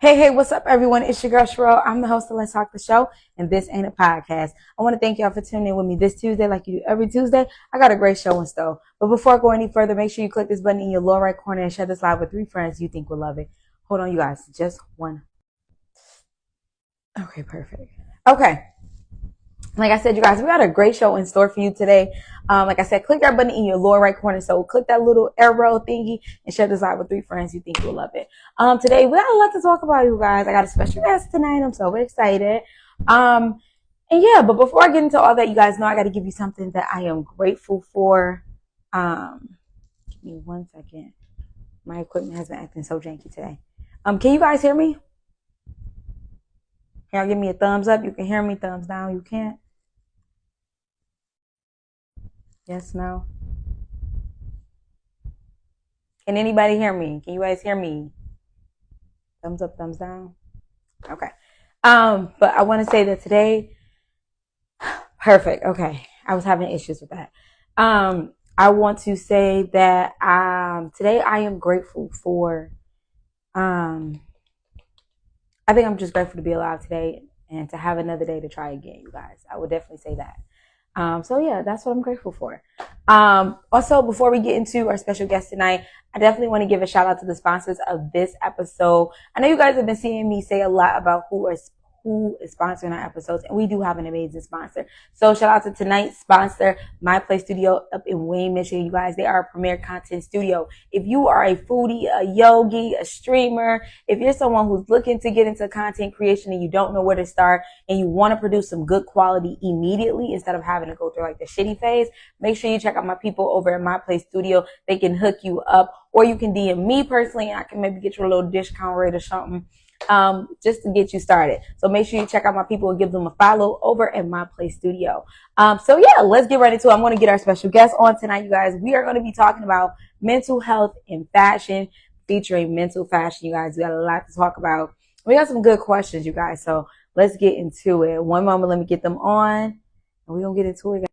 Hey, what's up, everyone? It's your girl, Cheryl. I'm the host of Let's Talk the Show, and this ain't a podcast. I want to thank y'all for tuning in with me this Tuesday, like you do every Tuesday. I got a great show in store. But before I go any further, make sure you click this button in your lower right corner and share this live with 3 friends you think will love it. Hold on, you guys. Just one. Okay, perfect. Okay. Like I said, you guys, we got a great show in store for you today. Like I said, click that button in your lower right corner. So click that little arrow thingy and share this live with 3 friends you think will love it. Today we got a lot to talk about, you guys. I got a special guest tonight. I'm so excited. And yeah, but before I get into all that, you guys know I got to give you something that I am grateful for. Give me 1 second. My equipment has been acting so janky today. Can you guys hear me? Can y'all give me a thumbs up? You can hear me. Thumbs down. You can't. Yes, no. Can anybody hear me? Can you guys hear me? Thumbs up, thumbs down. Okay. But I want to say that today, perfect. Okay. I was having issues with that. I want to say that today I am grateful for I think I'm just grateful to be alive today and to have another day to try again, you guys. I would definitely say that. So yeah, that's what I'm grateful for. Also, before we get into our special guest tonight, I definitely want to give a shout out to the sponsors of this episode. I know you guys have been seeing me say a lot about who is sponsoring our episodes, and we do have an amazing sponsor. So shout out to tonight's sponsor, My Place Studio up in Wayne, Michigan. You guys, they are a premier content studio. If you are a foodie, a yogi, a streamer, if you're someone who's looking to get into content creation and you don't know where to start and you want to produce some good quality immediately instead of having to go through like the shitty phase, make sure you check out my people over at My Place Studio. They can hook you up, or you can DM me personally and I can maybe get you a little discount rate or something. Just to get you started. So make sure you check out my people and give them a follow over at My Place Studio. So yeah, let's get ready to it. I'm going to get our special guest on tonight, you guys. We are going to be talking about mental health and fashion, featuring mental fashion, you guys. We got a lot to talk about. We got some good questions, you guys. So let's get into it. One moment, let me get them on, and we're going to get into it, guys.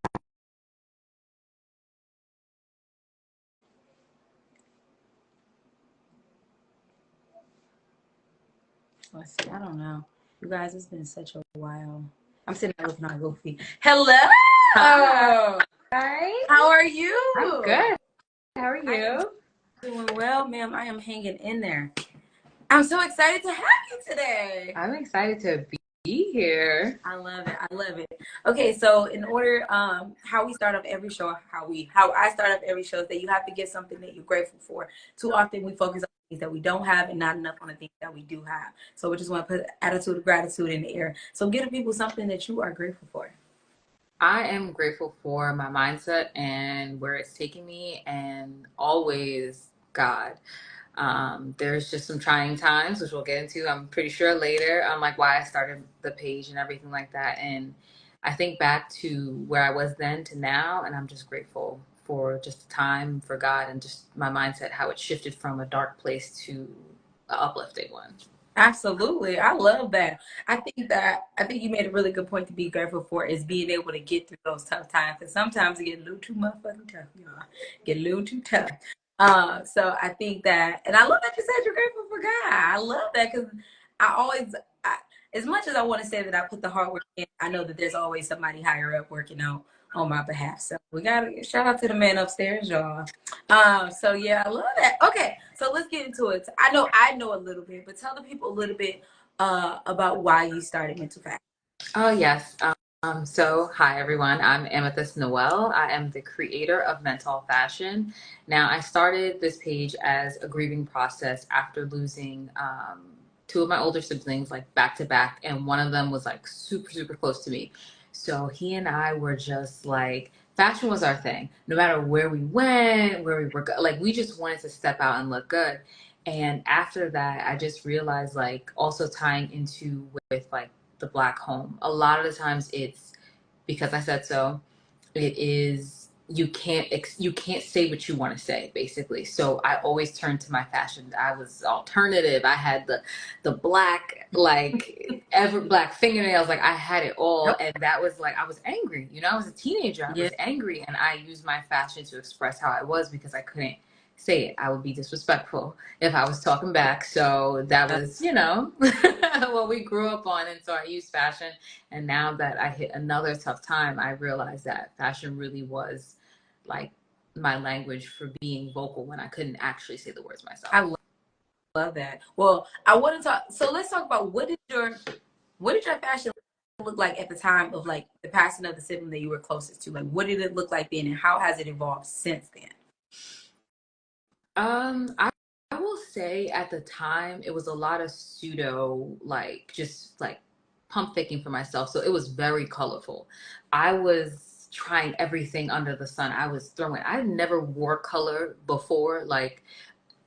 Let's see. I don't know. You guys, it's been such a while. I'm sitting there looking all goofy. Hello. Hi. Hi. How are you? I'm good. How are you? Doing well, ma'am. I am hanging in there. I'm so excited to have you today. I'm excited to be here. I love it. I love it. Okay, so in order, how we start off every show, how I start off every show is that you have to get something that you're grateful for. Too often we focus on things that we don't have and not enough on the things that we do have. So we just want to put attitude of gratitude in the air. So give the people something that you are grateful for. I am grateful for my mindset and where it's taking me, and always God. There's just some trying times, which we'll get into, I'm pretty sure, later, on like why I started the page and everything like that. And I think back to where I was then to now, and I'm just grateful for just the time, for God, and just my mindset, how it shifted from a dark place to an uplifting one. Absolutely. I love that. I think you made a really good point to be grateful for is being able to get through those tough times. Because sometimes it get a little too motherfucking tough, y'all. Get a little too tough. So I think that, and I love that you said you're grateful for God. I love that because I always, as much as I want to say that I put the hard work in, I know that there's always somebody higher up working on my behalf. So we gotta shout out to the man upstairs, y'all. So yeah, I love that. Okay, so let's get into it. I know a little bit, but tell the people a little bit about why you started Mental Fashion. Oh, yes. So, hi everyone. I'm Amethyst Noel. I am the creator of Mentall Fashion. Now, I started this page as a grieving process after losing two of my older siblings, like back to back, and one of them was like super, super close to me. So he and I were just like, fashion was our thing. No matter where we went, where we were, like we just wanted to step out and look good. And after that, I just realized, like, also tying into with like the Black home. A lot of the times it's because I said so. It is you can't say what you want to say, basically. So I always turned to my fashion. I was alternative. I had the black, like ever black fingernails. Like I had it all, and that was like I was angry. You know, I was a teenager. I was angry, and I used my fashion to express how I was because I couldn't say it. I would be disrespectful if I was talking back. So that was, you know, what we grew up on. And so I used fashion. And now that I hit another tough time, I realized that fashion really was like my language for being vocal when I couldn't actually say the words myself. I love that. Well, I want to talk. So let's talk about what did your fashion look like at the time of like the passing of the sibling that you were closest to? Like, what did it look like then, and how has it evolved since then? I will say at the time it was a lot of pseudo, like just like pump faking for myself. So it was very colorful. I was trying everything under the sun. I was throwing. I never wore color before, like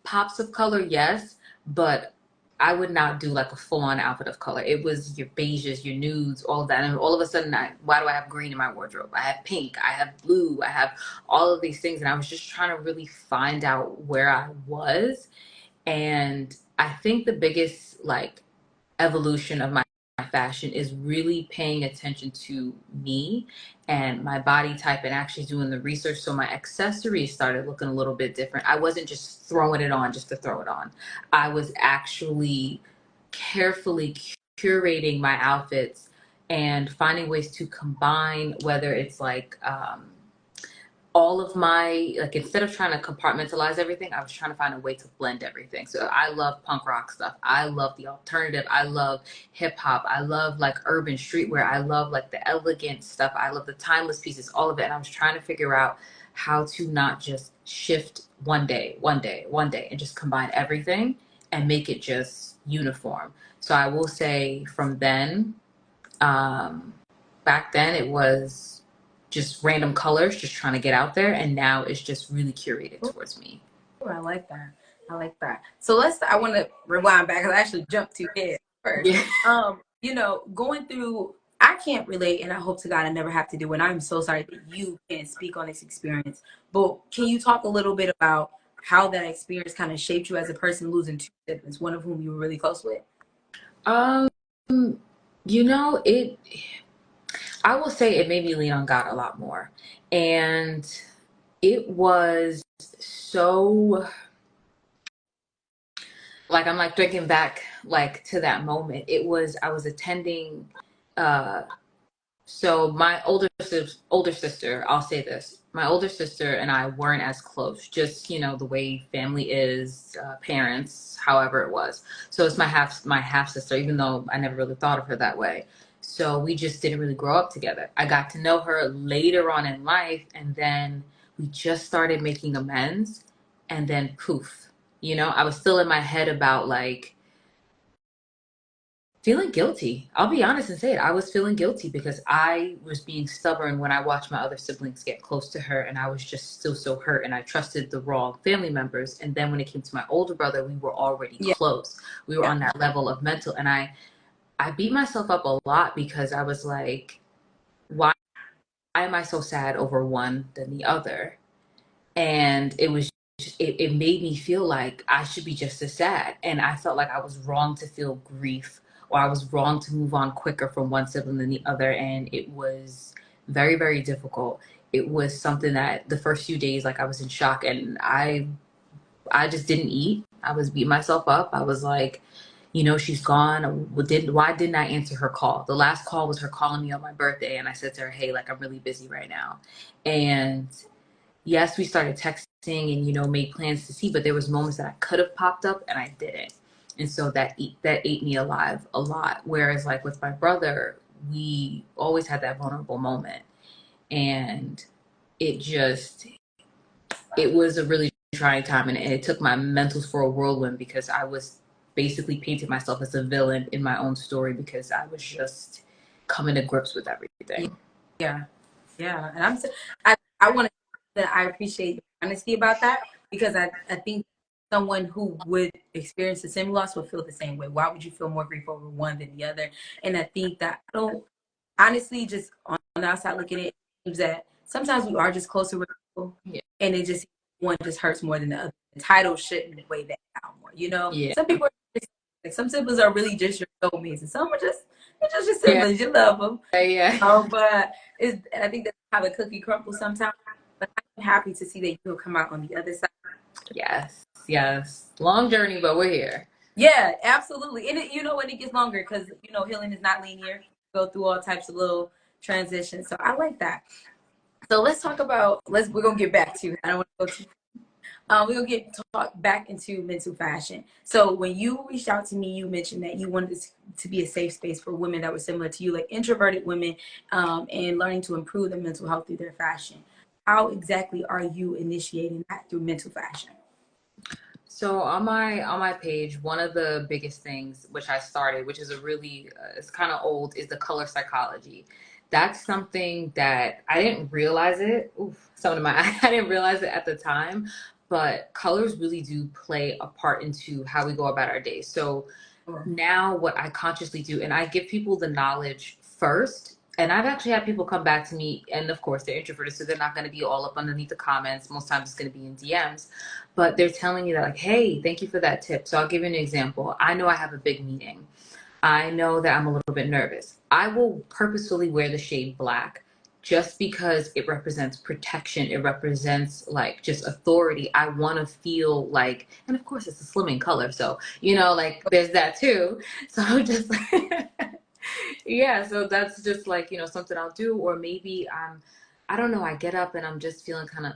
pops of color, yes, but I would not do like a full-on outfit of color. It was your beiges, your nudes, all of that. And all of a sudden, why do I have green in my wardrobe? I have pink, I have blue, I have all of these things. And I was just trying to really find out where I was. And I think the biggest like evolution of my fashion is really paying attention to me and my body type and actually doing the research. So my accessories started looking a little bit different. I wasn't just throwing it on just to throw it on. I was actually carefully curating my outfits and finding ways to combine, whether it's like all of my, like, instead of trying to compartmentalize everything, I was trying to find a way to blend everything. So I love punk rock stuff. I love the alternative. I love hip hop. I love like urban streetwear. I love like the elegant stuff. I love the timeless pieces, all of it. And I was trying to figure out how to not just shift one day, and just combine everything and make it just uniform. So I will say from then, back then it was just random colors, just trying to get out there. And now it's just really curated towards me. Oh, I like that. I like that. So I want to rewind back because I actually jumped to it first. Yeah. You know, going through, I can't relate, and I hope to God I never have to do it. And I'm so sorry that you can't speak on this experience. But can you talk a little bit about how that experience kind of shaped you as a person, losing two siblings, one of whom you were really close with? Um, you know, I will say it made me lean on God a lot more. And it was so, like, I'm like thinking back like to that moment. I was attending, uh so my older sister, I'll say this, my older sister and I weren't as close, just, you know, the way family is, parents, however it was. So it's my half sister, even though I never really thought of her that way. So we just didn't really grow up together. I got to know her later on in life, and then we just started making amends, and then poof, you know, I was still in my head about like feeling guilty. I'll be honest and say it. I was feeling guilty because I was being stubborn when I watched my other siblings get close to her, and I was just still so hurt, and I trusted the wrong family members. And then when it came to my older brother, we were already close. We were on that level of mental, and I beat myself up a lot because I was like, why am I so sad over one than the other? And it made me feel like I should be just as sad. And I felt like I was wrong to feel grief, or I was wrong to move on quicker from one sibling than the other. And it was very, very difficult. It was something that the first few days, like, I was in shock, and I just didn't eat. I was beating myself up. I was like, you know, she's gone. Why didn't I answer her call? The last call was her calling me on my birthday. And I said to her, hey, like, I'm really busy right now. And yes, we started texting and, you know, made plans to see, but there was moments that I could have popped up and I didn't. And so that ate me alive a lot. Whereas like with my brother, we always had that vulnerable moment. And it just, it was a really trying time, and it took my mentals for a whirlwind because I was basically painting myself as a villain in my own story because I was just coming to grips with everything. Yeah. Yeah. And I want to say that I appreciate your honesty about that, because I think someone who would experience the same loss would feel the same way. Why would you feel more grief over one than the other? And I think that I don't, honestly, just on the outside looking at it, seems that sometimes we are just closer with people, and it just, one just hurts more than the other. The title shouldn't weigh that out more, you know? Yeah. Some people are just, like, some siblings are really just your soulmates, and some are just, they're just your siblings. You love them. Yeah. But I think that's how the cookie crumbles sometimes. But I'm happy to see that you'll come out on the other side Yes, yes. Long journey, but we're here. Yeah, absolutely. And it, you know, when it gets longer, because you know, healing is not linear. Go through all types of little transitions. So I like that. So let's talk about. We're gonna get back to. I don't want to go too. We're gonna get talk back into mental fashion. So when you reached out to me, you mentioned that you wanted this to be a safe space for women that were similar to you, like introverted women, and learning to improve their mental health through their fashion. How exactly are you initiating that through mental fashion? So on my page, one of the biggest things which I started, which is a really it's kind of old, is the color psychology. That's something that I didn't realize it. Oof, some of my I didn't realize it at the time, but colors really do play a part into how we go about our day. So now what I consciously do, and I give people the knowledge first. And I've actually had people come back to me, and of course they're introverted, so they're not going to be all up underneath the comments. Most times it's going to be in DMs, but they're telling me that like, hey, thank you for that tip. So I'll give you an example. I know I have a big meeting. I know that I'm a little bit nervous. I will purposefully wear the shade black just because it represents protection. It represents like just authority. I want to feel like, and of course it's a slimming color. So, like there's that too. So I'm just like, yeah, so that's just like, something I'll do. Or maybe I don't know, I get up and I'm just feeling kind of,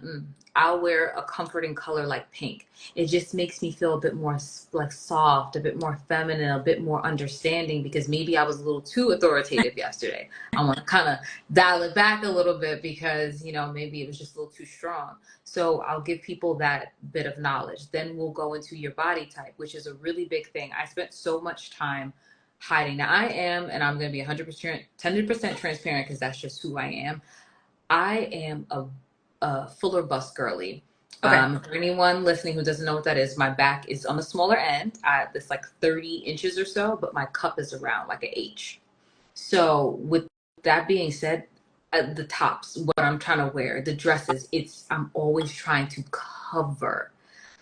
I'll wear a comforting color like pink. It just makes me feel a bit more like soft, a bit more feminine, a bit more understanding because maybe I was a little too authoritative yesterday. I want to kind of dial it back a little bit because, maybe it was just a little too strong. So I'll give people that bit of knowledge. Then we'll go into your body type, which is a really big thing. I spent so much time hiding. Now I am, and I'm going to be 100% transparent because that's just who I am. I am a fuller bust girly. Okay. For anyone listening who doesn't know what that is, my back is on the smaller end. It's like 30 inches or so, but my cup is around like an H. So with that being said, the tops, what I'm trying to wear, the dresses, I'm always trying to cover.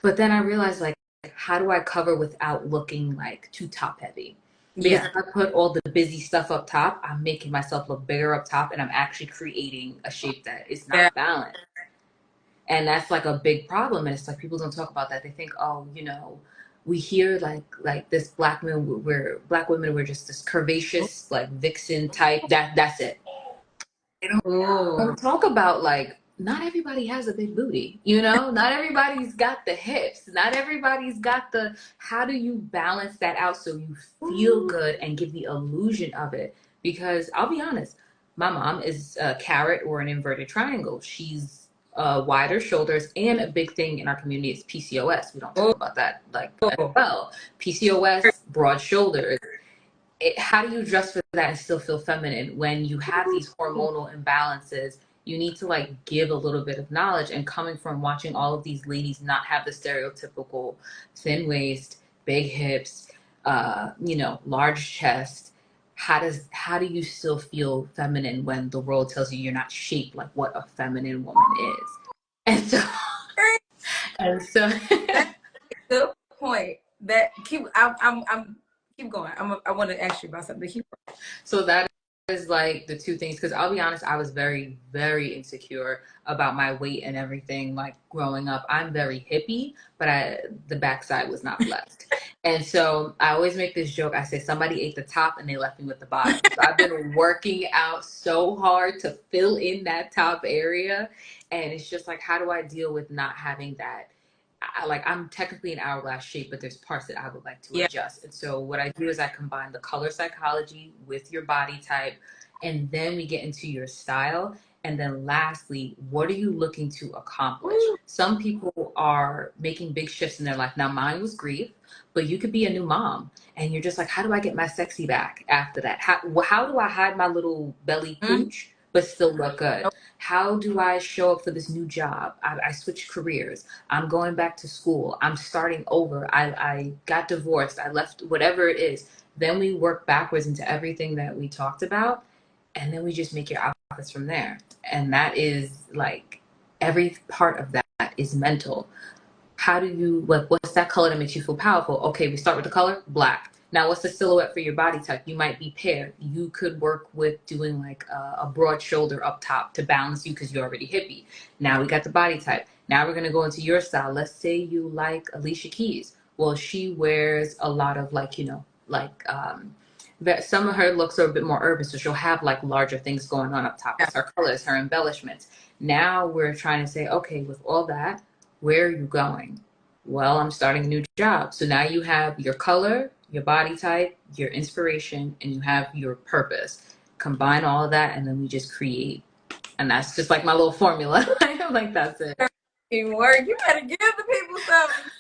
But then I realized like, how do I cover without looking like too top heavy? Because Yeah. if I put all the busy stuff up top, I'm making myself look bigger up top and I'm actually creating a shape that is Yeah. not balanced. And that's like a big problem. And it's like people don't talk about that. They think, oh, we hear like this black women were just this curvaceous, like vixen type. That's it. They Ooh. don't talk about like not everybody has a big booty, not everybody's got the hips, not everybody's got the how do you balance that out so you feel good and give the illusion of it? Because I'll be honest, my mom is a carrot or an inverted triangle. She's wider shoulders, and a big thing in our community is PCOS. We don't talk about that like as Oh. well. PCOS, broad shoulders. How do you dress for that and still feel feminine when you have these hormonal imbalances? You need to like give a little bit of knowledge, and coming from watching all of these ladies not have the stereotypical thin waist, big hips, large chest. How do you still feel feminine when the world tells you you're not shaped like what a feminine woman is? And so and so That's a good point. That keep. I'm keep going. I want to ask you about something. Keep. So that is like the two things. Because I'll be honest, I was very, very insecure about my weight and everything. Like growing up, I'm very hippie, but the backside was not blessed. And so I always make this joke. I say somebody ate the top and they left me with the bottom. So I've been working out so hard to fill in that top area, and it's just like, how do I deal with not having that? I'm technically an hourglass shape, but there's parts that I would like to Yeah. adjust. And so what I do is I combine the color psychology with your body type, and then we get into your style. And then lastly, what are you looking to accomplish? Some people are making big shifts in their life. Now, mine was grief, but you could be a new mom and you're just like, how do I get my sexy back after that? How do I hide my little belly Mhm. pooch, but still look good? How do I show up for this new job? I switched careers. I'm going back to school. I'm starting over. I got divorced. I left, whatever it is. Then we work backwards into everything that we talked about. And then we just make your outfits from there. And that is like every part of that is mental. How do you, like, what's that color that makes you feel powerful? Okay, we start with the color, black. Now, what's the silhouette for your body type? You might be pear. You could work with doing like a broad shoulder up top to balance you because you're already hippie. Now we got the body type. Now we're going to go into your style. Let's say you like Alicia Keys. Well, she wears a lot of like, that some of her looks are a bit more urban, so she'll have like larger things going on up top. Yeah. It's her colors, her embellishments. Now we're trying to say, okay, with all that, where are you going? Well, I'm starting a new job. So now you have your color, your body type, your inspiration, and you have your purpose. Combine all of that, and then we just create. And that's just like my little formula. I'm like, that's it. Work. You better give the people something.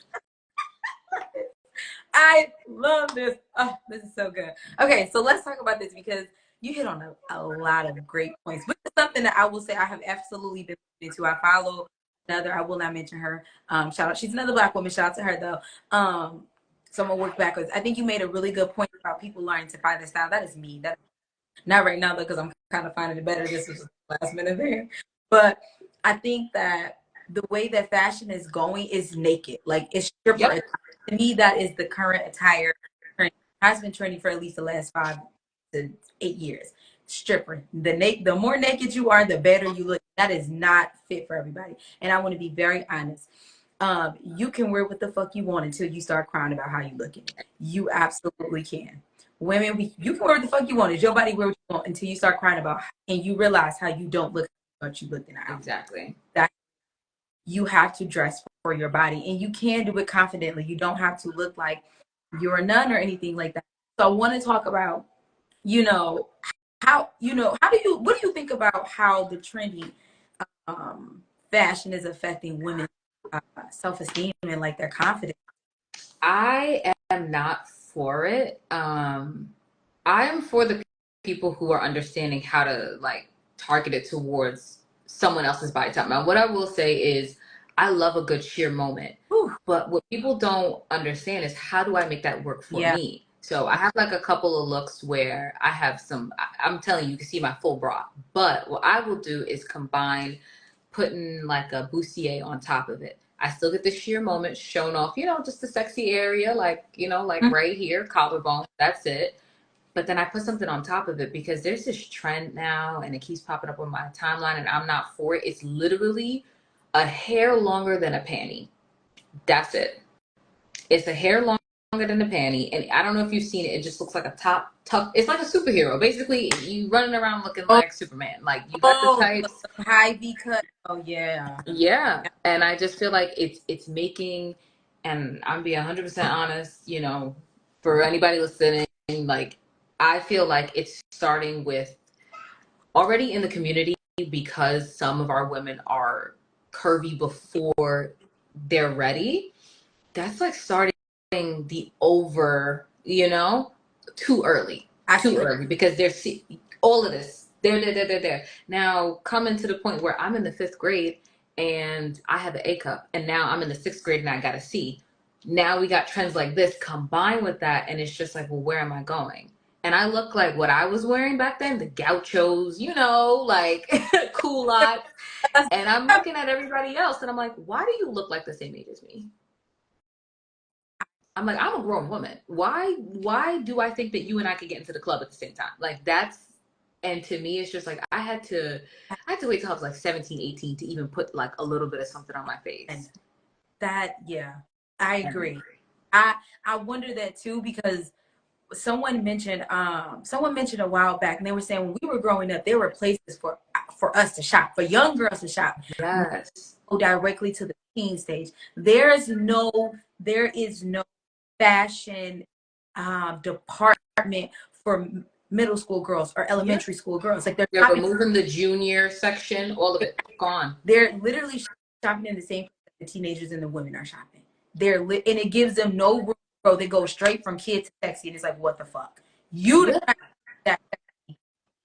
I love this. Oh, this is so good. Okay, so let's talk about this because you hit on a lot of great points. Which is something that I will say I have absolutely been into. I follow another, I will not mention her. Shout out. She's another Black woman. Shout out to her though. So I'm gonna work backwards. I think you made a really good point about people learning to find their style. That is me. That not right now though, because I'm kind of finding it better. This was the last minute there. But I think that the way that fashion is going is naked. Like it's stripper. Yep. To me, that is the current attire trend. Has been trending for at least the last 5 to 8 years. Stripper. The more naked you are, the better you look. That is not fit for everybody. And I want to be very honest. You can wear what the fuck you want until you start crying about how you look in it. You absolutely can. Women, you can wear what the fuck you want. It's your body wear what you want until you start crying about and you realize how you don't look what you look in the outfit. Exactly. That you have to dress for your body and you can do it confidently. You don't have to look like you're a nun or anything like that. So I want to talk about, what do you think about how the trendy fashion is affecting women's self-esteem and like their confidence? I am not for it. I am for the people who are understanding how to like target it towards someone else's body type. Now, what I will say is I love a good sheer moment. Whew. But what people don't understand is how do I make that work for me? So I have like a couple of looks where I have I'm telling you, you can see my full bra. But what I will do is combine putting like a bustier on top of it. I still get the sheer moment shown off, just the sexy area, like, right here, collarbone, that's it. But then I put something on top of it because there's this trend now and it keeps popping up on my timeline and I'm not for it. It's literally a hair longer than a panty. That's it. It's a hair longer than a panty. And I don't know if you've seen it. It just looks like a tough. It's like a superhero. Basically, you running around looking like Superman. Like you got the tights. High V cut. Oh, yeah. Yeah. And I just feel like it's making, and I'm being 100% honest, for anybody listening, like, I feel like it's starting with already in the community because some of our women are curvy before they're ready. That's like starting the over, too early. Too early because they're all of this. There. Now coming to the point where I'm in the 5th grade and I have an A cup and now I'm in the 6th grade and I got a C. Now we got trends like this combined with that and it's just like, well, where am I going? And I look like what I was wearing back then, the gauchos, like culottes. And I'm looking at everybody else and I'm like, why do you look like the same age as me? I'm like, I'm a grown woman. Why do I think that you and I could get into the club at the same time? Like and to me, it's just like, I had to wait till I was like 17, 18 to even put like a little bit of something on my face. And I agree. I wonder that too, because someone mentioned a while back and they were saying when we were growing up, there were places for us to shop, for young girls to shop. Yes. Go directly to the teen stage. There is no fashion department for middle school girls or elementary school girls. Like they're removing the junior section, all of it gone. They're literally shopping in the same place the teenagers and the women are shopping. And it gives them no room. Bro, they go straight from kid to sexy, and it's like, what the fuck? You didn't have that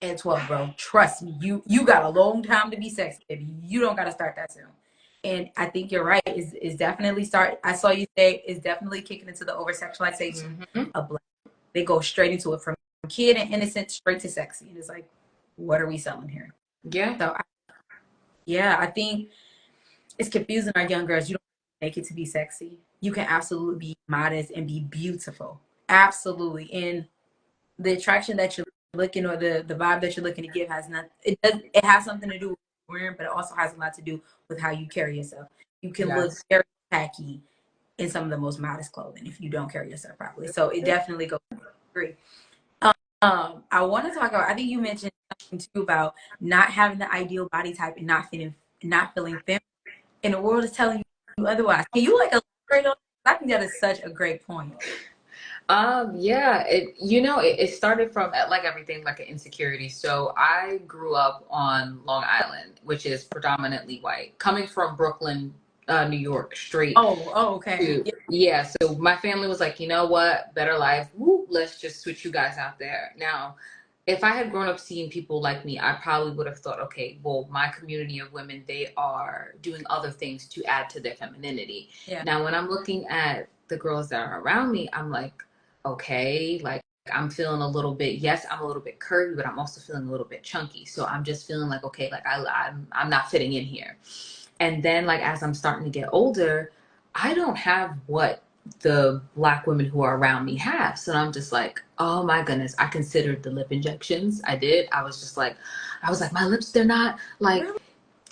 at 12, bro. Trust me, you got a long time to be sexy, baby. You don't got to start that soon. And I think you're right. Is definitely I saw you say is definitely kicking into the over sexualization of Black. They go straight into it from kid and innocent straight to sexy, and it's like, what are we selling here? Yeah. So I think it's confusing our young girls. You don't make it to be sexy. You can absolutely be modest and be beautiful. Absolutely. And the attraction that you're looking or the vibe that you're looking to give has nothing. It has something to do with wearing, but it also has a lot to do with how you carry yourself. You can look Yes. very tacky in some of the most modest clothing if you don't carry yourself properly. So it definitely goes. I agree. I want to talk about. I think you mentioned something too about not having the ideal body type and not feeling thin, and the world is telling you otherwise. Can you like elaborate on that? I think that is such a great point. Yeah, it started from like everything, like an insecurity. So I grew up on Long Island, which is predominantly white, coming from Brooklyn, New York, straight Oh, okay. to, yeah. So my family was like, you know what, better life. Woo, let's just switch you guys out there. Now, if I had grown up seeing people like me, I probably would have thought, okay, well, my community of women, they are doing other things to add to their femininity. Yeah. Now, when I'm looking at the girls that are around me, I'm like, okay, like I'm feeling a little bit, yes, I'm a little bit curvy, but I'm also feeling a little bit chunky. So I'm just feeling like, okay, like I'm not fitting in here. And then like as I'm starting to get older, I don't have what the black women who are around me have. So I'm just like, oh my goodness, I considered the lip injections. I did. I was like, my lips, they're not like Really?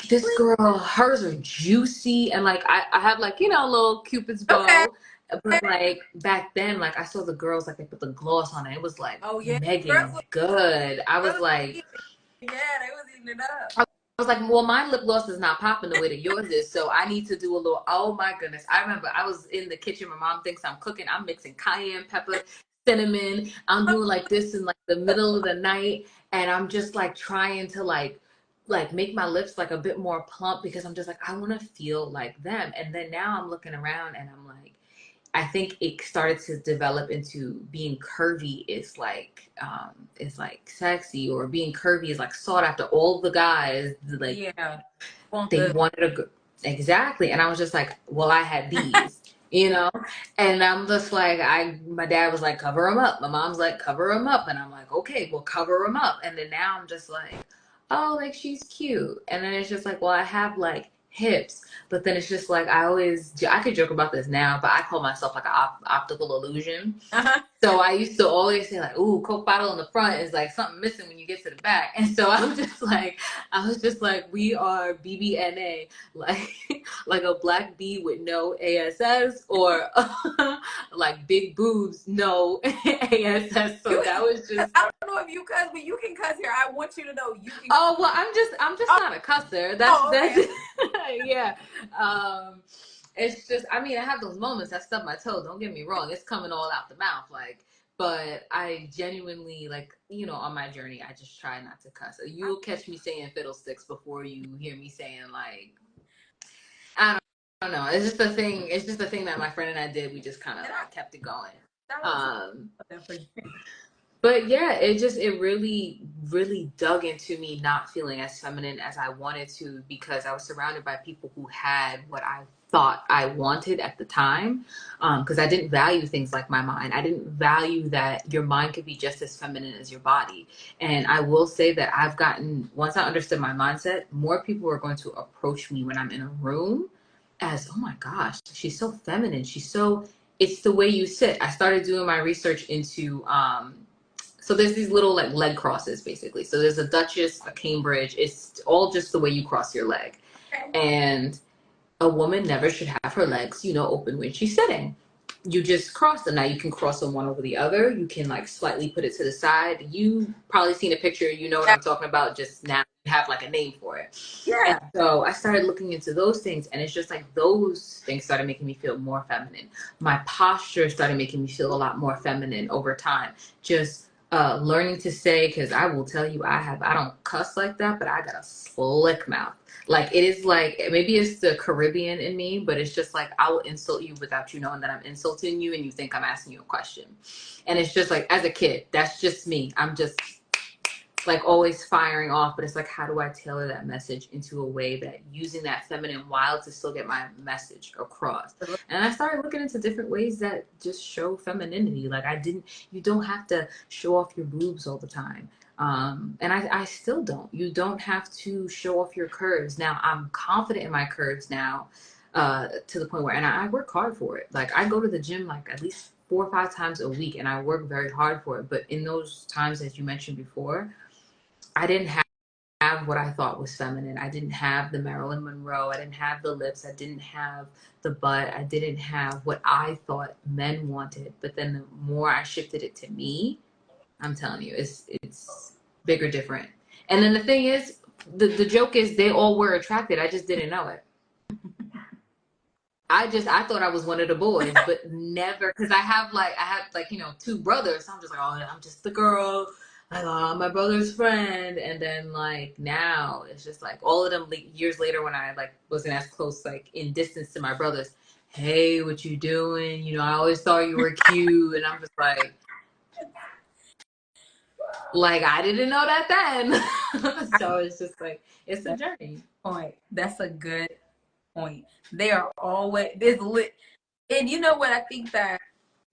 this girl, hers are juicy. And like, I have like, a little Cupid's Okay. bow. But like back then, like I saw the girls, like they put the gloss on it. It was like Oh yeah. Megan Good. I was like, Yeah, they was eating it up. I was like, well, my lip gloss is not popping the way that yours is, so I need to do a little. Oh my goodness! I remember I was in the kitchen. My mom thinks I'm cooking. I'm mixing cayenne pepper, cinnamon. I'm doing like this in like the middle of the night, and I'm just like trying to like make my lips like a bit more plump because I'm just like I want to feel like them. And then now I'm looking around and I'm like, I think it started to develop into being curvy is like sexy, or being curvy is like sought after. All the guys like Yeah. they wanted exactly, and I was just like, well, I had these, and I'm just like my dad was like, cover them up. My mom's like, cover them up, and I'm like, okay, well, cover them up. And then now I'm just like, oh, like she's cute, and then it's just like, well, I have like hips, but then it's just like I could joke about this now, but I call myself like an optical illusion. Uh-huh. So I used to always say like, ooh, Coke bottle in the front is like something missing when you get to the back. And so I was just like, we are BBNA, like like a black B with no ASS, or like big boobs, no ASS. So that was just. I don't know if you cuss, but you can cuss here. I want you to know you can. Oh well, I'm just not a cusser. Okay. That's yeah. It's just, I mean, I have those moments. I stub my toe. Don't get me wrong. It's coming all out the mouth. Like, but I genuinely, like, on my journey, I just try not to cuss. You'll catch me saying fiddlesticks before you hear me saying, like, I don't know. It's just a thing. It's just a thing that my friend and I did. We just kind of like kept it going. But yeah, it really, really dug into me not feeling as feminine as I wanted to, because I was surrounded by people who had what I thought I wanted at the time. Because I didn't value things like my mind. I didn't value that your mind could be just as feminine as your body. And I will say that once I understood my mindset, more people are going to approach me when I'm in a room as, oh my gosh, she's so feminine. It's the way you sit. I started doing my research into, so there's these little like leg crosses basically. So there's a Duchess, a Cambridge. It's all just the way you cross your leg. And a woman never should have her legs, open when she's sitting. You just cross them. Now you can cross them one over the other. You can like slightly put it to the side. You probably seen a picture. You know what I'm talking about. Just now you have like a name for it. Yeah. And so I started looking into those things, and it's just like those things started making me feel more feminine. My posture started making me feel a lot more feminine over time. Just learning to say, because I will tell you, I don't cuss like that, but I got a slick mouth. Like it is like, maybe it's the Caribbean in me, but it's just like I will insult you without you knowing that I'm insulting you, and you think I'm asking you a question. And it's just like, as a kid, that's just me. I'm just like always firing off, but it's like, how do I tailor that message into a way that using that feminine wild to still get my message across? And I started looking into different ways that just show femininity. Like you don't have to show off your boobs all the time. And I still don't. You don't have to show off your curves. Now I'm confident in my curves now, to the point where, and I work hard for it. Like I go to the gym like at least 4 or 5 times a week, and I work very hard for it. But in those times, as you mentioned before, I didn't have what I thought was feminine. I didn't have the Marilyn Monroe. I didn't have the lips. I didn't have the butt. I didn't have what I thought men wanted. But then the more I shifted it to me, I'm telling you, it's bigger, different. And then the thing is, the joke is they all were attracted. I just didn't know it. I thought I was one of the boys, but never, because I have like you know, two brothers. So I'm just like, oh, I'm just the girl, like, oh, my brother's friend. And then like now it's just like all of them years later when I like wasn't as close, like in distance to my brothers. Hey, what you doing? You know, I always thought you were cute, and I'm just like I didn't know that then. So it's just like it's a journey. Point. That's a good point. They are always this lit, and you know what? I think that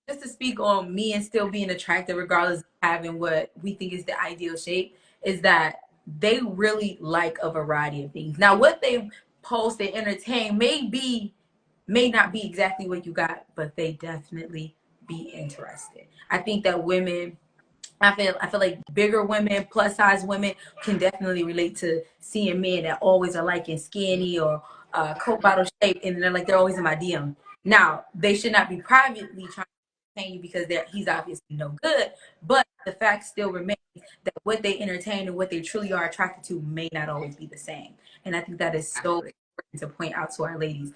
just to speak on me and still being attractive, regardless of having what we think is the ideal shape, is that they really like a variety of things. Now, what they post and entertain may not be exactly what you got, but they definitely be interested. I think that women, I feel like bigger women, plus size women can definitely relate to seeing men that always are liking skinny or Coke bottle shape, and they're always in my DM. Now, they should not be privately trying to entertain you because he's obviously no good, but the fact still remains that what they entertain and what they truly are attracted to may not always be the same. And I think that is so important to point out to our ladies.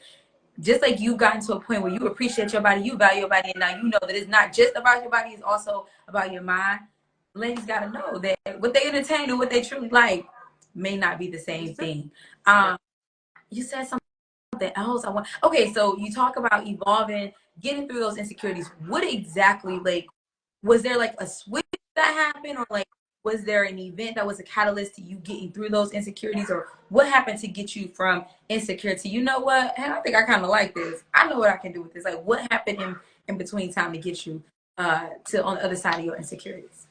Just like you've gotten to a point where you appreciate your body, you value your body, and now you know that it's not just about your body, it's also about your mind. Ladies got to know that what they entertain and what they truly like may not be the same thing. You said something else. Okay, so you talk about evolving, getting through those insecurities. What exactly, like, was there like a switch that happened, or like, was there an event that was a catalyst to you getting through those insecurities, or what happened to get you from insecure to, you know what, and I think I kind of like this, I know what I can do with this? Like, what happened in between time to get you to on the other side of your insecurities?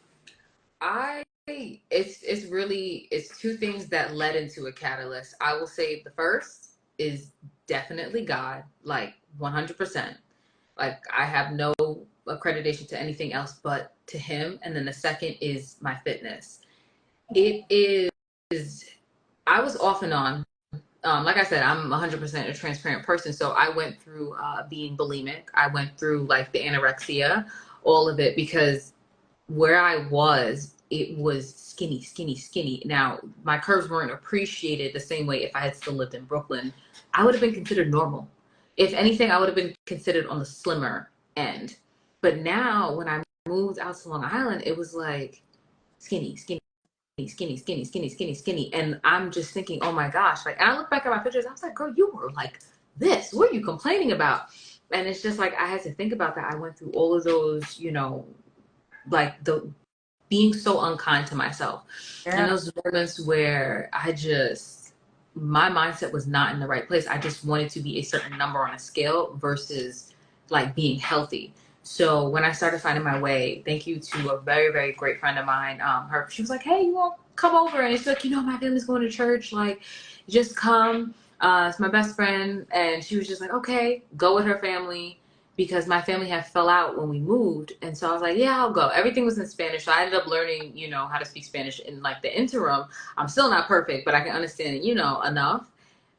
It's two things that led into a catalyst. I will say the first is definitely God, like 100%. Like I have no accreditation to anything else but to him. And then the second is my fitness. It is, I was off and on. Like I said, I'm 100% a transparent person. So I went through being bulimic. I went through like the anorexia, all of it, because where I was, it was skinny, skinny, skinny. Now, my curves weren't appreciated the same way if I had still lived in Brooklyn. I would have been considered normal. If anything, I would have been considered on the slimmer end. But now, when I moved out to Long Island, it was like skinny, skinny, skinny, skinny, skinny, skinny, skinny. And I'm just thinking, oh my gosh. Like, and I look back at my pictures, I was like, girl, you were like this. What are you complaining about? And it's just like, I had to think about that. I went through all of those, you know, like the being so unkind to myself. Yeah. And those moments where my mindset was not in the right place. I just wanted to be a certain number on a scale versus like being healthy. So when I started finding my way, thank you to a very, very great friend of mine, she was like, hey, you won't come over? And she's like, you know, my family's going to church. Like, just come. It's my best friend. And she was just like, okay, go with her family, because my family had fell out when we moved. And so I was like, yeah, I'll go. Everything was in Spanish. So I ended up learning, you know, how to speak Spanish in like the interim. I'm still not perfect, but I can understand it, you know, enough.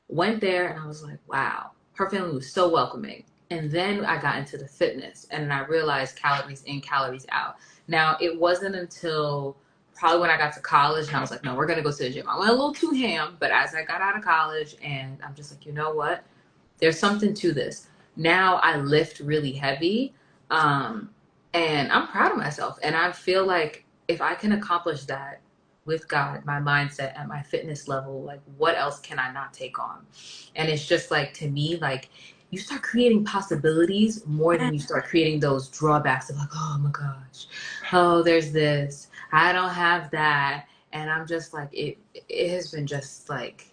Went there and I was like, wow, her family was so welcoming. And then I got into the fitness and I realized calories in, calories out. Now, it wasn't until probably when I got to college and I was like, no, we're going to go to the gym. I went a little too ham, but as I got out of college and I'm just like, you know what? There's something to this. Now I lift really heavy, and I'm proud of myself. And I feel like if I can accomplish that with God, my mindset and my fitness level, like what else can I not take on? And it's just like, to me, like you start creating possibilities more than you start creating those drawbacks of like, oh my gosh, oh, there's this, I don't have that. And I'm just like, it has been just like,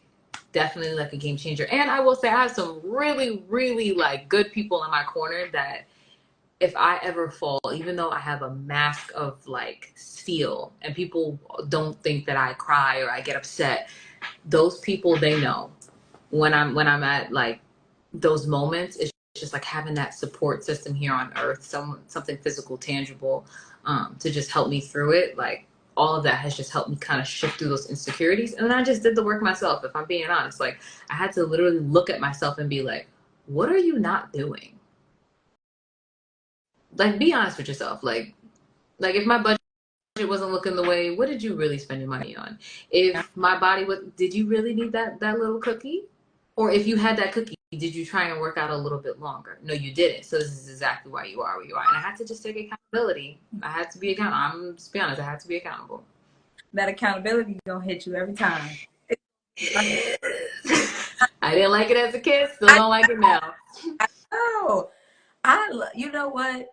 definitely like a game changer. And I will say I have some really, really like good people in my corner that if I ever fall, even though I have a mask of like steel and people don't think that I cry or I get upset, those people, they know when I'm at like those moments, it's just like having that support system here on earth, something physical, tangible, to just help me through it. Like all of that has just helped me kind of shift through those insecurities. And then I just did the work myself, if I'm being honest. Like, I had to literally look at myself and be like, what are you not doing? Like, be honest with yourself. Like if my budget wasn't looking the way, what did you really spend your money on? If my body was, did you really need that little cookie? Or if you had that cookie, did you try and work out a little bit longer? No, you didn't. So this is exactly why you are where you are. And I had to just take accountability. I had to be accountable. I'm just be honest, I had to be accountable. That accountability is gonna hit you every time. I didn't like it as a kid, still don't like it now. Oh, you know what?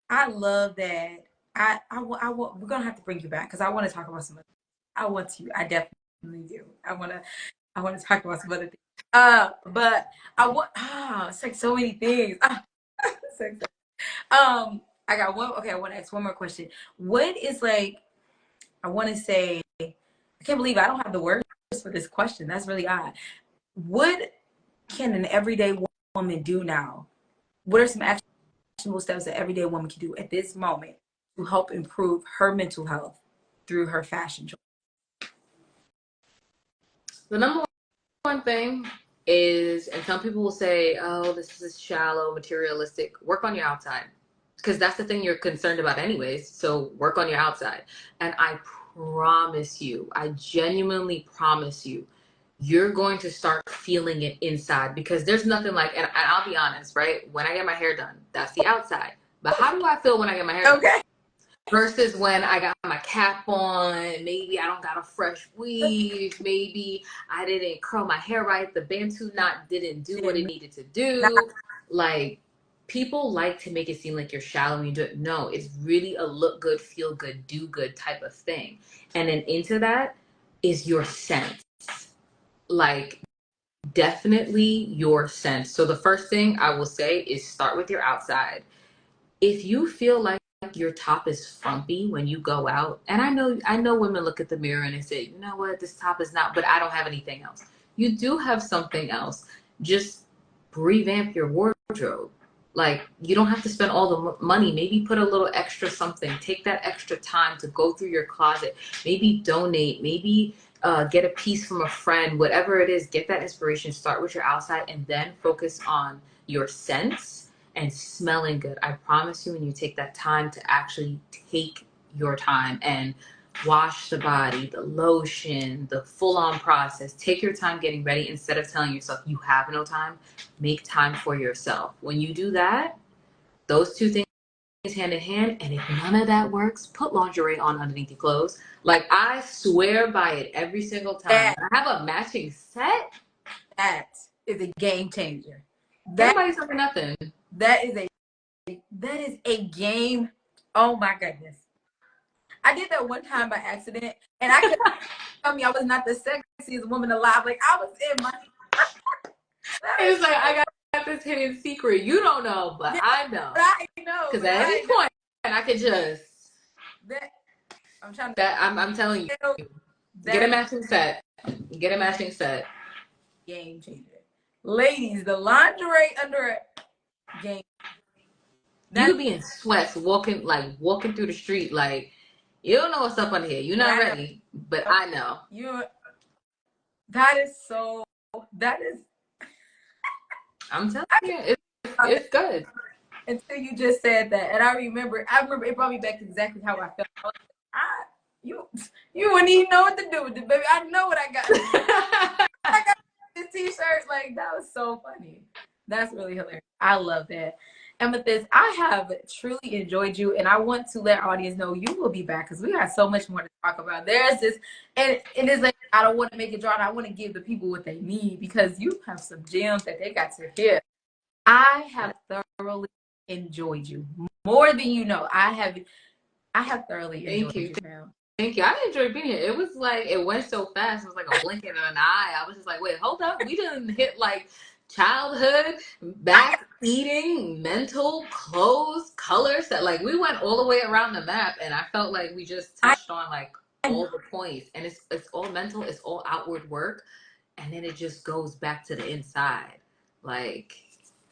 I love that. We're gonna have to bring you back because I want to talk about some. I definitely do. I want to talk about some other things. But I want. It's like so many things. I got one. Okay, I want to ask one more question. What is like? I want to say. I can't believe I don't have the words for this question. That's really odd. What can an everyday woman do now? What are some actionable steps that everyday woman can do at this moment to help improve her mental health through her fashion choice? The number one thing is, and some people will say, oh, this is shallow, materialistic. Work on your outside. Because that's the thing you're concerned about anyways. So work on your outside. And I promise you, I genuinely promise you, you're going to start feeling it inside, because there's nothing like, and I'll be honest, right? When I get my hair done, that's the outside. But how do I feel when I get my hair done? Versus when I got my cap on, maybe I don't got a fresh weave, maybe I didn't curl my hair right, the Bantu knot didn't do what it needed to do. Like, people like to make it seem like you're shallow when you do it. No, it's really a look good, feel good, do good type of thing. And then into that is your sense. Like, definitely your sense. So the first thing I will say is start with your outside. If you feel like your top is frumpy when you go out, and I know women look at the mirror and they say, you know what, this top is not, but I don't have anything else. You do have something else. Just revamp your wardrobe. Like, you don't have to spend all the money. Maybe put a little extra something. Take that extra time to go through your closet. Maybe donate. Maybe get a piece from a friend. Whatever it is, get that inspiration. Start with your outside and then focus on your sense and smelling good. I promise you, when you take that time to actually take your time and wash the body, the lotion, the full-on process, take your time getting ready instead of telling yourself you have no time. Make time for yourself. When you do that, those two things hand in hand, and if none of that works, put lingerie on underneath your clothes. Like, I swear by it every single time. I have a matching set. That is a game changer. Nobody's talking nothing. That is a game. Oh my goodness. I did that one time by accident, and I could tell me I was not the sexiest woman alive. Like, I was in my. It was like, I got this hidden secret. You don't know, but I know. I know. Because at any point, I could just. I'm telling you. Get a matching set. Get a matching set. Game changer. Ladies, the lingerie under a game. You could be in sweats, walking through the street, like, you don't know what's up on here. You're not ready, but I know. That is. I'm telling you, it's good. Until you just said that, and I remember it brought me back to exactly how I felt. You wouldn't even know what to do with it, baby. I know what I got. I got this t-shirt. Like, that was so funny. That's really hilarious. I love that. Amethyst, I have truly enjoyed you, and I want to let our audience know you will be back because we got so much more to talk about. There's this, and it is like, I don't want to make it drawn. I want to give the people what they need because you have some gems that they got to hear. I have thoroughly enjoyed you more than you know. I have thoroughly enjoyed you, ma'am. Thank you. I enjoyed being here. It was like, it went so fast. It was like a blink of an eye. I was just like, wait, hold up. We didn't hit like childhood, back eating, mental, clothes, colors. That, like, we went all the way around the map, and I felt like we just touched on like all the points. And it's all mental. It's all outward work, and then it just goes back to the inside. Like,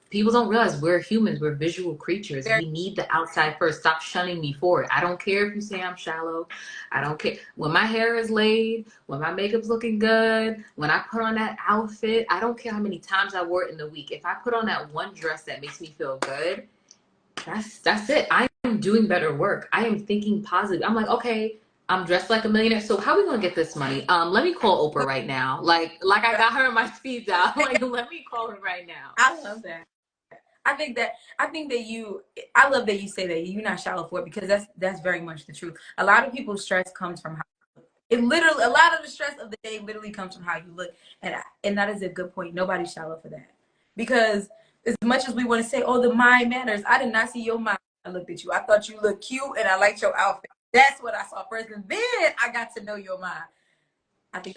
people don't realize we're humans. We're visual creatures. Very, We need the outside first. Stop shunning me for it. I don't care if you say I'm shallow. I don't care. When my hair is laid, when my makeup's looking good, when I put on that outfit, I don't care how many times I wore it in the week. If I put on that one dress that makes me feel good, that's it. I am doing better work. I am thinking positive. I'm like, okay, I'm dressed like a millionaire. So how are we gonna get this money? Let me call Oprah right now. Like I got her in my speed dial. Like, let me call her right now. I love that. I love that you say that you're not shallow for it, because that's very much the truth. A lot of people's stress comes from a lot of the stress of the day literally comes from how you look. And that is a good point. Nobody's shallow for that. Because as much as we want to say, oh, the mind matters, I did not see your mind when I looked at you. I thought you looked cute and I liked your outfit. That's what I saw first. And then I got to know your mind. I think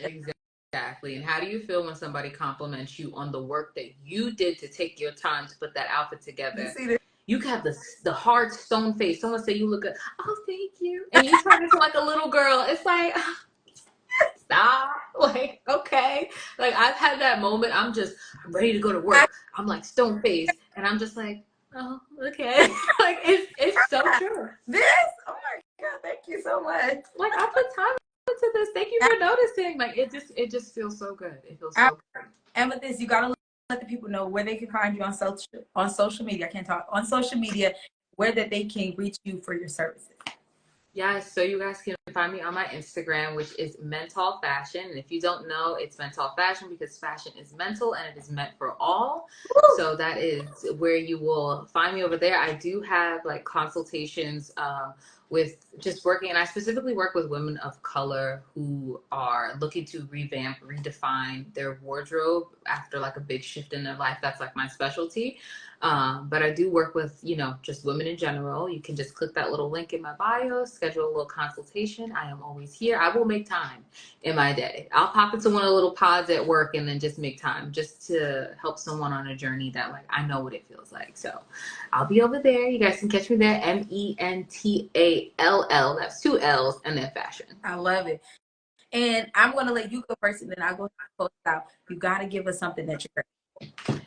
Exactly. And how do you feel when somebody compliments you on the work that you did to take your time to put that outfit together? you see this. You can have the hard stone face. Someone say you look good. Oh, thank you. And you turn into like a little girl. It's like, stop. Like, okay. Like, I've had that moment. I'm ready to go to work. I'm like stone faced. And I'm just like, oh, okay. Like, it's so true. This? Oh my God. Thank you so much. Like, I put time into this. Thank you for noticing. Like, it just feels so good. It feels so good. Amethyst, you gotta let the people know where they can find you on social media. I can't talk on social media, where that they can reach you for your services. Yes, so you guys can find me on my Instagram, which is Mentall Fashion. And if you don't know, it's Mentall Fashion because fashion is mental and it is meant for all. Woo! So that is where you will find me over there. I do have like consultations with just working, and I specifically work with women of color who are looking to revamp, redefine their wardrobe after like a big shift in their life. That's like my specialty. But I do work with, just women in general. You can just click that little link in my bio, schedule a little consultation. I am always here. I will make time in my day. I'll pop into one of the little pods at work and then just make time just to help someone on a journey that like I know what it feels like. So I'll be over there. You guys can catch me there. Mentall. That's 2 L's and then fashion. I love it. And I'm going to let you go first, and then I'll go post out. You got to give us something that you're grateful for.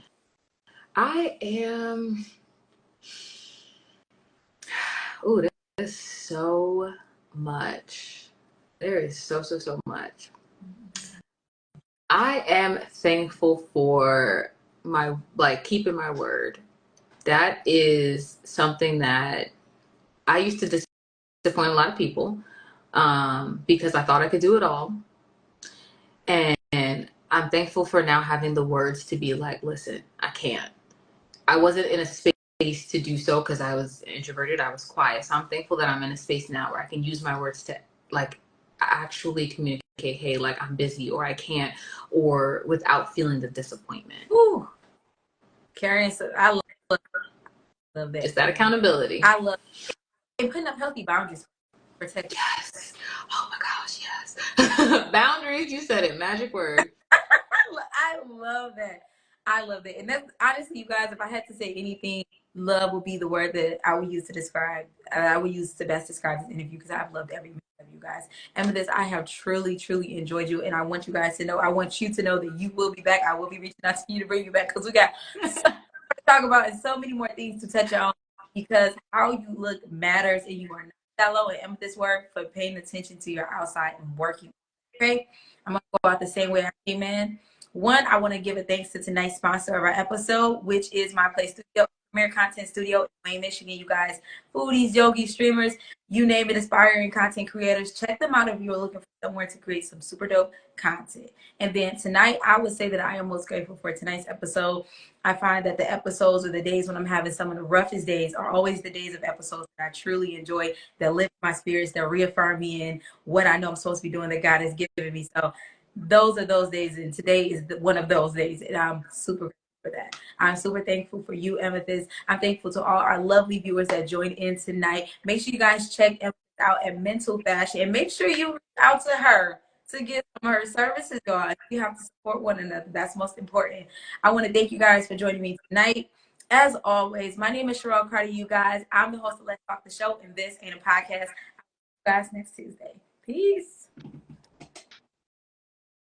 I am. Oh, there's so much. There is so much. I am thankful for my keeping my word. That is something that I used to disappoint a lot of people because I thought I could do it all. And I'm thankful for now having the words to be like, listen, I can't. I wasn't in a space to do so because I was introverted. I was quiet. So I'm thankful that I'm in a space now where I can use my words to like actually communicate, hey, like I'm busy or I can't, or without feeling the disappointment. Ooh. Karen, I love that. Just that accountability. I love it. And putting up healthy boundaries. Protect. Yes. Oh my gosh, yes. Boundaries, you said it. Magic word. I love that. I love it. And that's honestly, you guys, if I had to say anything, love would be the word that I would use to describe. I would use to best describe this interview because I've loved every minute of you guys. Amethyst, I have truly enjoyed you. And I want you guys to know, I want you to know that you will be back. I will be reaching out to you to bring you back because we got so much to talk about and so many more things to touch on, because how you look matters, and you are not shallow. And Amethyst work for paying attention to your outside and working. Okay? I'm going to go out the same way I came in. One, I want to give a thanks to tonight's sponsor of our episode, which is My Place Studio, Premier Content Studio in Wayne, Michigan. You guys, foodies, yogis, streamers, you name it, aspiring content creators. Check them out if you're looking for somewhere to create some super dope content. And then tonight, I would say that I am most grateful for tonight's episode. I find that the episodes or the days when I'm having some of the roughest days are always the days of episodes that I truly enjoy, that lift my spirits, that reaffirm me in what I know I'm supposed to be doing, that God has given me. So those are those days, and today is one of those days, and I'm super grateful for that. I'm super thankful for you, Amethyst. I'm thankful to all our lovely viewers that joined in tonight. Make sure you guys check Amethyst out at Mentall Fashion, and make sure you reach out to her to get some of her services going. You have to support one another. That's most important. I want to thank you guys for joining me tonight. As always, my name is Sherelle Carter, you guys. I'm the host of Let's Talk the Show, and this ain't a podcast. I'll see you guys next Tuesday. Peace.